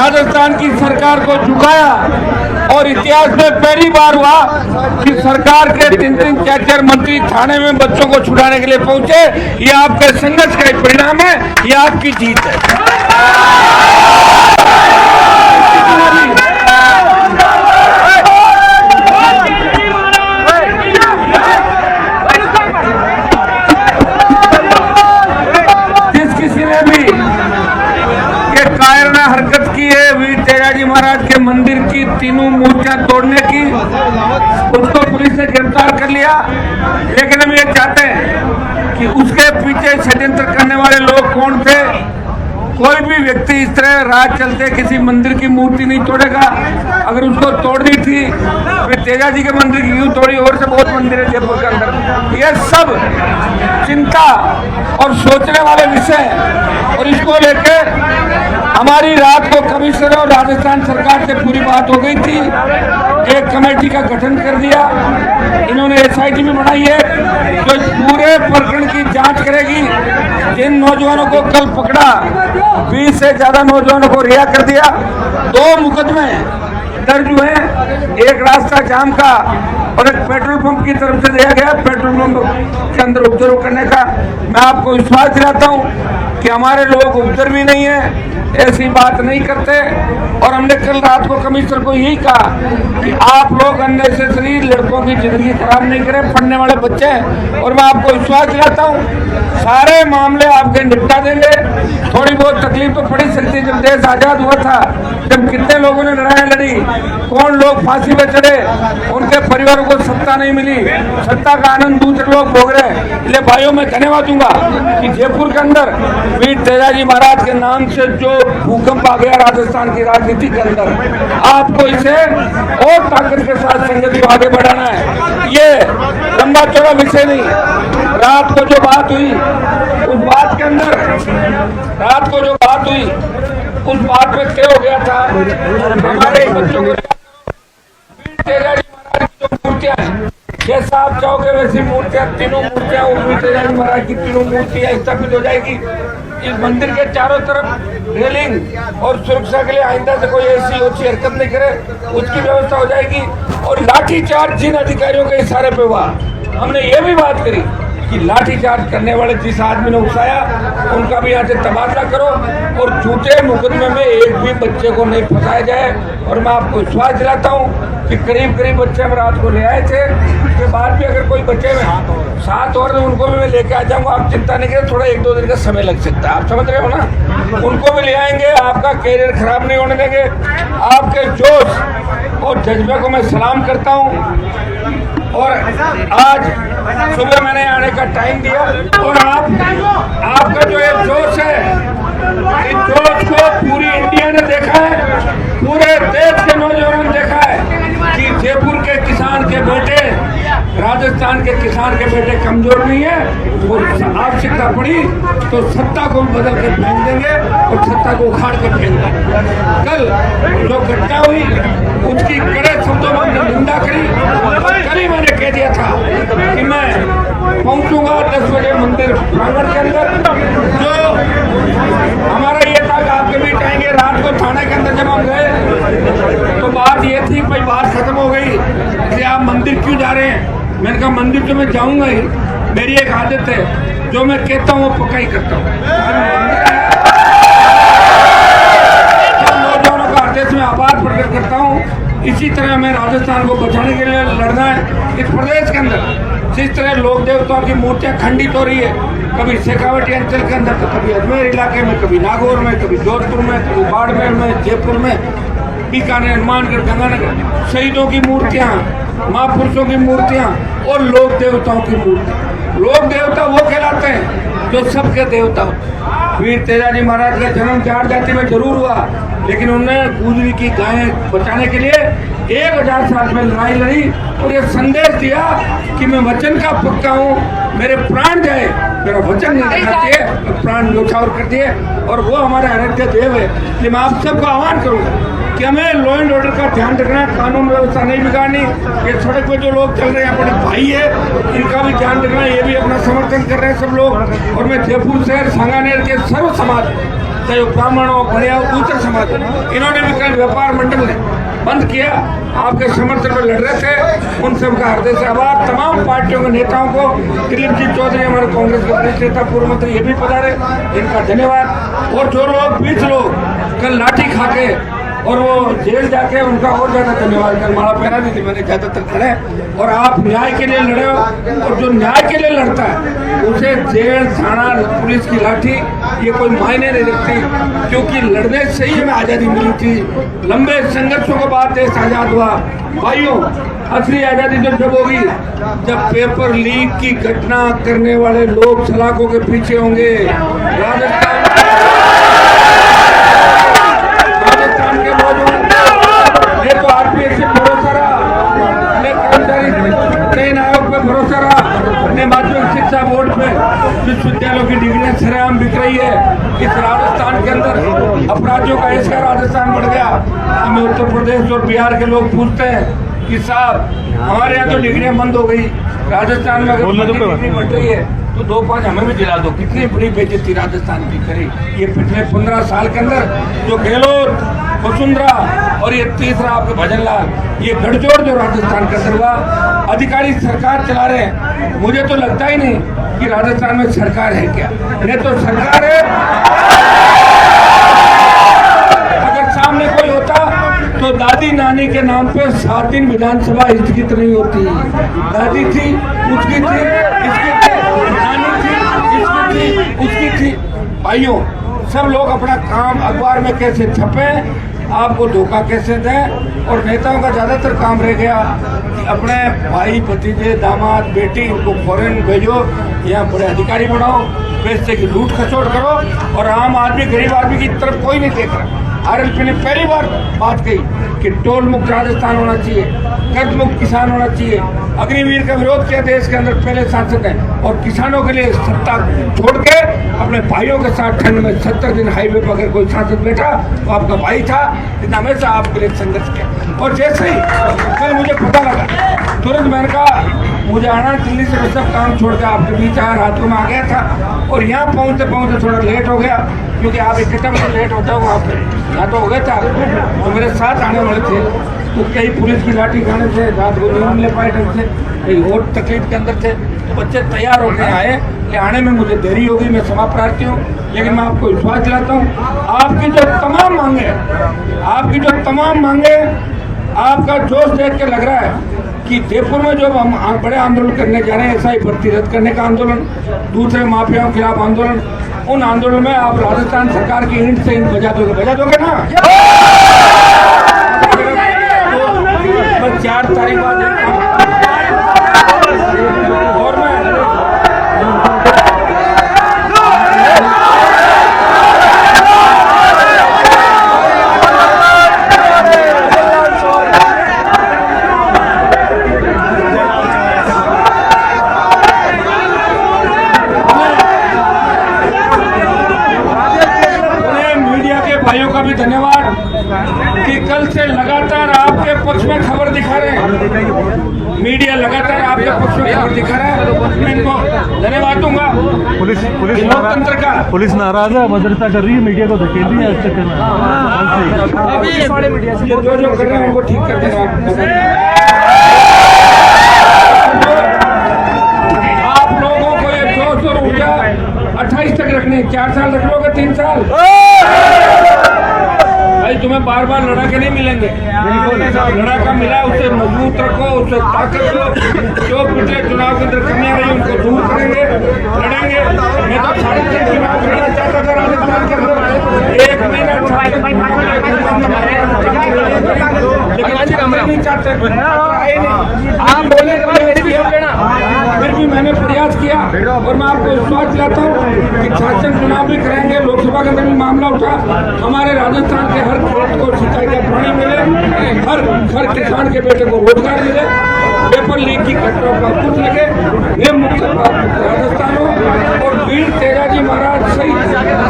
राजस्थान की सरकार को झुकाया और इतिहास में पहली बार हुआ कि सरकार के 3-3 4-4 मंत्री थाने में बच्चों को छुड़ाने के लिए पहुंचे। ये आपके संघर्ष का ही परिणाम है, ये आपकी जीत है। हरकत की है वीर तेजाजी महाराज के मंदिर की तीनों मूर्तियां तोड़ने की, उसको पुलिस ने गिरफ्तार कर लिया। लेकिन हम ये चाहते हैं कि उसके पीछे षड्यंत्र करने वाले लोग कौन थे। कोई भी व्यक्ति इस तरह रात चलते किसी मंदिर की मूर्ति नहीं तोड़ेगा। अगर उसको तोड़नी थी फिर तेजाजी के मंदिर की क्यों तोड़ी? और से बहुत मंदिर है जयपुर के अंदर। ये सब चिंता और सोचने वाले विषय है और इसको लेकर हमारी रात को कमिश्नर और राजस्थान सरकार से पूरी बात हो गई थी। एक कमेटी का गठन कर दिया, इन्होंने SIT भी बनाई है जो पूरे प्रकरण की जांच करेगी। जिन नौजवानों को कल पकड़ा 20 से ज्यादा नौजवानों को रिहा कर दिया। 2 मुकदमे दर्ज हुए, एक रास्ता जाम का और एक पेट्रोल पंप की तरफ से दिया गया पेट्रोल पंप के अंदर उपद्रव करने का। मैं आपको विश्वास दिलाता हूं कि हमारे लोग उपद्रव भी नहीं है, ऐसी बात नहीं करते। और हमने कल रात को कमिश्नर को यही कहा कि आप लोग अननेसेसरी लड़कों की जिंदगी खराब नहीं करें, पढ़ने वाले बच्चे हैं। और मैं आपको विश्वास दिलाता हूँ सारे मामले आपके निपटा देंगे। थोड़ी बहुत तकलीफ तो पड़ी सकती है। जब देश आजाद हुआ था, जब कितने लोगों ने लड़ाई लड़ी, कौन लोग फांसी पे चढ़े, उनके परिवारों को सत्ता नहीं मिली, सत्ता का आनंद दूसरे लोग भोग रहे। इसलिए भाइयों मैं धन्यवाद दूंगा कि जयपुर के अंदर वीर तेजाजी महाराज के नाम से जो भूकंप आ गया राजस्थान की राजनीति के अंदर, आपको इसे और ताकत के साथ संगठन को आगे बढ़ाना है। ये लंबा चौड़ा विषय नहीं। रात को जो बात हुई उस बात के अंदर, रात को जो बात हुई उस बात में तय हो गया था हमारे बच्चों को तेजाजी महाराज की जो मूर्तियां हैं, जैसा आप चाहोगे वैसी मूर्तियां, तीनों मूर्तियां तेजाजी महाराज की तीनों मूर्तियां स्थापित हो जाएगी। इस मंदिर के चारों तरफ रेलिंग और सुरक्षा के लिए आइंदा से कोई ऐसी ओछी हरकत नहीं करे, उसकी व्यवस्था हो जाएगी। और लाठीचार्ज जिन अधिकारियों के इशारे पे हुआ, हमने ये भी बात करी कि लाठीचार्ज करने वाले जिस आदमी ने उकसाया उनका भी यहाँ से तबादला करो और झूठे मुकदमे में एक भी बच्चे को नहीं फंसाया जाए। और मैं आपको विश्वास दिलाता हूँ कि करीब बच्चे हम रात को ले आए थे। उसके बाद भी अगर कोई बच्चे में 7 और उनको भी मैं लेके आ जाऊंगा, आप चिंता नहीं करें। थोड़ा 1-2 दिन का समय लग सकता है, आप समझ रहे हो ना। उनको भी ले आएंगे, आपका कैरियर खराब नहीं होने देंगे। आपके जोश और जज्बे को मैं सलाम करता हूँ। और आज सुबह मैंने आने का टाइम दिया और आपका जो ये जोश है, इस जोश को पूरी इंडिया ने देखा है, पूरे देश के नौजवानों ने देखा है कि जयपुर के किसान के बेटे, राजस्थान के किसान के बेटे कमजोर नहीं है। वो आवश्यकता पड़ी तो सत्ता को बदल के फेंक देंगे और सत्ता को उखाड़ के फेंक देंगे। कल जो घटना हुई उसकी कड़े शब्दों में निंदा करी। कल ही मैंने कह दिया था कि मैं पहुंचूंगा 10 बजे मंदिर प्रांगण के अंदर। जो हमारा ये था कि आपके बीच आएंगे। रात को थाने के अंदर जब हम गए तो बात ये थी भाई बात खत्म हो गई कि आप मंदिर क्यों जा रहे हैं। मैंने कहा मंदिर तो मैं जाऊंगा ही, मेरी एक आदत है जो मैं कहता हूँ वो पक्का ही करता हूँ। नौजवानों का हृदय में आभार प्रकट करता हूँ। इसी तरह हमें राजस्थान को बचाने के लिए लड़ना है। इस प्रदेश के अंदर जिस तरह लोक देवताओं की मूर्तियां खंडित हो रही है, कभी शेखावटी अंचल के अंदर तो कभी अजमेर इलाके में, कभी नागौर में, कभी जोधपुर में, कभी बाड़मेर में, जयपुर में, बीकानेर, हनुमानगढ़, गंगानगर, शहीदों की मूर्तियां, महापुरुषों की मूर्तियां और लोक देवताओं की मूर्तियां। लोक देवता वो कहलाते हैं जो सबके देवता हो। वीर तेजाजी महाराज का जन्म 4 जाति में जरूर हुआ, लेकिन उन्होंने गुजरी की गायें बचाने के लिए 1000 साल में लड़ाई लड़ी और ये संदेश दिया कि मैं वचन का पक्का हूँ, मेरे प्राण जाए मेरा वचन नहीं रखना चाहिए, तो प्राण न्यौछावर कर दिए। और वो हमारे आराध्य देव है। इसलिए मैं आप सबको आह्वान करूँगा कि हमें लॉ एंड ऑर्डर का ध्यान रखना है, कानून व्यवस्था नहीं बिगाड़नी। ये सड़क पे जो लोग चल रहे हैं अपने भाई है, इनका भी ध्यान रखना है, ये भी अपना समर्थन कर रहे हैं सब लोग। और मैं जयपुर शहर सांगानेर के सर्व समाज, चाहे वो ब्राह्मण हो, भड़िया हो, दूसरे समाज, इन्होंने भी कल व्यापार मंडल ने बंद किया, आपके समर्थन में लड़ रहे थे। उन सब का हृदय से आभार। तमाम पार्टियों के नेताओं को, दिलीप जी चौधरी हमारे कांग्रेस के वरिष्ठ नेता, पूर्व मंत्री, ये भी पधारे, इनका धन्यवाद। और जो लोग 20 लोग कल लाठी खा के और वो जेल जाके, उनका और ज्यादा धन्यवाद। कल माला पहना दी थी मैंने, ज्यादातर खड़े। और आप न्याय के लिए लड़े हो, और जो न्याय के लिए लड़ता है उसे जेल, थाना, पुलिस की लाठी ये कोई मायने नहीं रखती, क्योंकि लड़ने से ही हमें आजादी मिली थी। लंबे संघर्षों के बाद देश आजाद हुआ। भाइयों, असली आजादी तो जब होगी जब पेपर लीक की घटना करने वाले लोग सलाखों के पीछे होंगे। राजस्थान के नौजवान ने तो आरपीएस से भरोसा रहा, ने कर्मचारी चयन आयोग पे भरोसा रहा, ने माध्यमिक शिक्षा बोर्ड पे विश्वविद्यालयों की डिग्रियां सरेआम बिक रही है। इस राजस्थान के अंदर अपराधियों का ऐसा राजस्थान बढ़ गया। हमें उत्तर प्रदेश और बिहार के लोग पूछते हैं कि साहब हमारे यहाँ तो डिग्रियां बंद हो गई, राजस्थान में अगर डिग्री बढ़ रही है तो 2-5 हमें भी दिला दो। कितनी बड़ी बेइज्जती राजस्थान की करी ये पिछले 15 साल के अंदर। जो गहलोत, वसुंधरा और ये तीसरा आपके भजन लाल, ये गठजोड़ जो राजस्थान का अंदर हुआ, अधिकारी सरकार चला रहे हैं। मुझे तो लगता ही नहीं कि राजस्थान में सरकार है क्या, नहीं तो सरकार है। अगर सामने कोई होता तो दादी नानी के नाम पे 7 दिन विधानसभा स्थगित नहीं होती। दादी थी, उसकी थी, इसकी थी, नानी थी, इसकी थी, उसकी थी। भाइयों, सब लोग अपना काम अखबार में कैसे छपे, आपको धोखा कैसे दें। और नेताओं का ज्यादातर काम रह गया कि अपने भाई, भतीजे, दामाद, बेटी, इनको फॉरेन भेजो, यहाँ बड़े अधिकारी बनाओ, पैसे की लूट खसोट करो, और आम आदमी, गरीब आदमी की तरफ कोई नहीं देख रहा। आरएलपी ने पहली बार बात कही कि टोल मुक्त राजस्थान होना चाहिए, कर्ज मुक्त किसान होना चाहिए। अग्निवीर का विरोध किया देश के अंदर पहले सांसद हैं, और किसानों के लिए सत्ता छोड़ के अपने भाइयों के साथ ठंड में 70 दिन हाईवे पर अगर कोई सांसद बैठा तो आपका भाई था, जितना हमेशा आपके लिए संघर्ष किया। और जैसे ही कल मुझे पता लगा, तुरंत मैंने कहा मुझे आना, दिल्ली से मैं सब काम छोड़ के आपके बीच आया, रातों में आ गया था। और यहाँ पहुँचते पहुँचते थोड़ा लेट हो गया, क्योंकि आप इकट्ठा में लेट होता हो वहाँ पे, यहाँ तो हो गया था। तो मेरे साथ आने वाले थे, तो कई पुलिस की लाठी खाने से रात को नहीं ले पाए ढंग से, कई और तकलीफ के अंदर थे। तो बच्चे तैयार होकर आए कि आने में मुझे देरी होगी, मैं क्षमा प्रार्थी हूँ, लेकिन मैं आपको विश्वास दिलाता हूँ, आपकी जो तमाम मांगे, आपका जोश देख के लग रहा है कि जयपुर में जो हम बड़े आंदोलन करने जा रहे हैं, SI भर्ती रद्द करने का आंदोलन, दूसरे माफियाओं के खिलाफ आंदोलन, उन आंदोलन में आप राजस्थान सरकार की ईंट से ईंट बजा दोगे ना। बस 4 तारीख बाद और मैं धन्यवाद कि कल से लगातार आपके पक्ष में खबर दिखा रहे हैं। मीडिया लगातार आपके पक्ष में खबर दिखा रहा है, मैं इनको धन्यवाद दूंगा। पुलिस लोकतंत्र का पुलिस नाराज है, मदरसा कर रही है, मीडिया को धकेल रही है। जो कर रहे हैं उनको ठीक कर देना। आप लोगों को ये जोश और ऊर्जा 28 तक रखने, 4 साल रख लोगे, 3 साल भाई, तुम्हें बार बार लड़ाके नहीं मिलेंगे। लड़ाका मिला, उसे मजबूत रखो, उसे ताकत दो। जो पिछले चुनाव के अंदर कमियां रही उनको दूर करेंगे, लड़ेंगे। मैं तो 3.5 चुनाव लड़ना चाहता था राजस्थान के अंदर, 1 महीना लेकिन नहीं चाहते, आप बोले फिर भी मैंने प्रयास किया। और मैं आपको विश्वास दिलाता हूँ कि शासन चुनाव भी करेंगे, लोकसभा के अंदर भी मामला उठा, हमारे राजस्थान के हर खेत को सिंचाई का पानी मिले, हर किसान के बेटे को रोजगार मिले, पेपर लीक की घटनाओं का कुछ लगे, वे मुक्त राजस्थान हो। और वीर तेजाजी महाराज सहित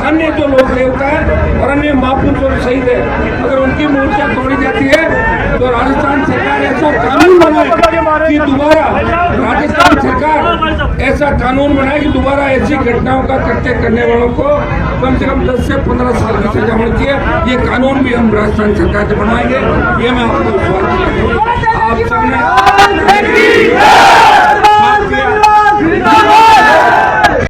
अन्य जो लोग देवता है और अन्य महापुरुष और शहीद है, अगर उनकी मूर्तियां तोड़ी जाती है तो राजस्थान सरकार ऐसा कानून बनाए कि दोबारा राजस्थान सरकार ऐसा कानून बनाए कि दोबारा ऐसी घटनाओं का कृत्य करने वालों को कम से कम 10 से 15 साल की सजा होनी चाहिए। ये कानून भी हम राजस्थान सरकार से बनवाएंगे, ये मैं आपको